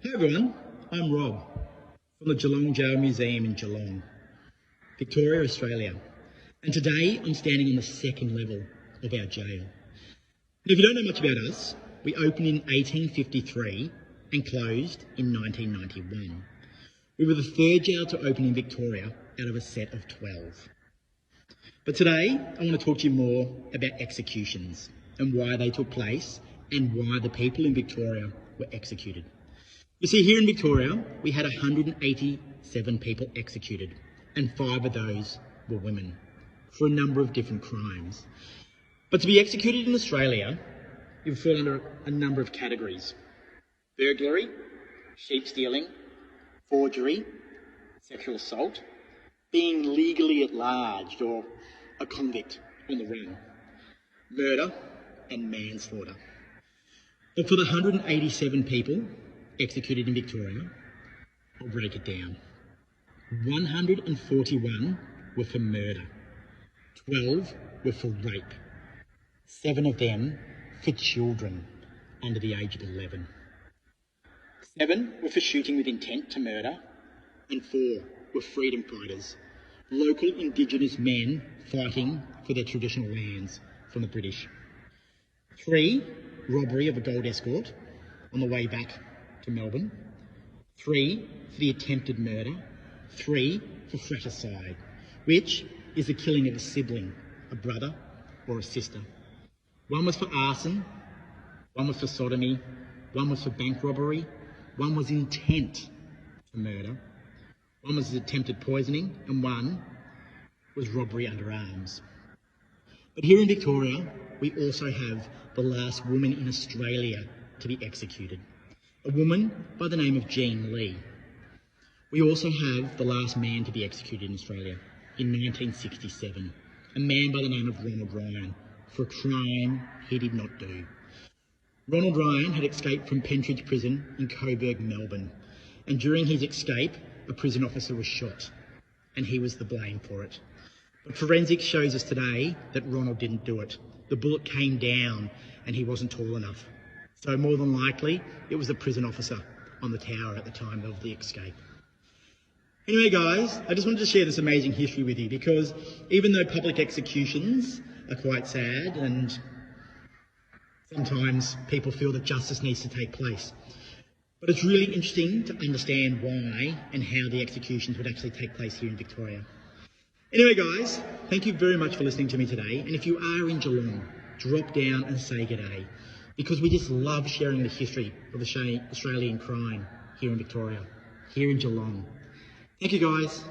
Hi everyone, I'm Rob from the Geelong Jail Museum in Geelong, Victoria, Australia. And today I'm standing on the second level of our jail. And if you don't know much about us, we opened in 1853 and closed in 1991. We were the third jail to open in Victoria out of a set of 12. But today I want to talk to you more about executions and why they took place and why the people in Victoria were executed. You see, here in Victoria, we had 187 people executed, and 5 of those were women, for a number of different crimes. But to be executed in Australia, you would fall under a number of categories: burglary, sheep stealing, forgery, sexual assault, being legally at large or a convict on the run, murder and manslaughter. But for the 187 people executed in Victoria, I'll break it down. 141 were for murder, 12 were for rape, 7 of them for children under the age of 11. 7 were for shooting with intent to murder, and 4 were freedom fighters, local Indigenous men fighting for their traditional lands from the British. 3, robbery of a gold escort on the way back to Melbourne. 3 for the attempted murder. 3 for fratricide, which is the killing of a sibling, a brother or a sister. 1 was for arson, 1 was for sodomy, 1 was for bank robbery, 1 was intent to murder, 1 was attempted poisoning, and 1 was robbery under arms. But here in Victoria, we also have the last woman in Australia to be executed, a woman by the name of Jean Lee. We also have the last man to be executed in Australia in 1967, a man by the name of Ronald Ryan, for a crime he did not do. Ronald Ryan had escaped from Pentridge Prison in Coburg, Melbourne, and during his escape, a prison officer was shot, and he was the blame for it. But forensics shows us today that Ronald didn't do it. The bullet came down and he wasn't tall enough. So more than likely, it was the prison officer on the tower at the time of the escape. Anyway, guys, I just wanted to share this amazing history with you because even though public executions are quite sad and sometimes people feel that justice needs to take place, but it's really interesting to understand why and how the executions would actually take place here in Victoria. Anyway, guys, thank you very much for listening to me today. And if you are in Geelong, drop down and say g'day, because we just love sharing the history of Australian crime here in Victoria, here in Geelong. Thank you, guys.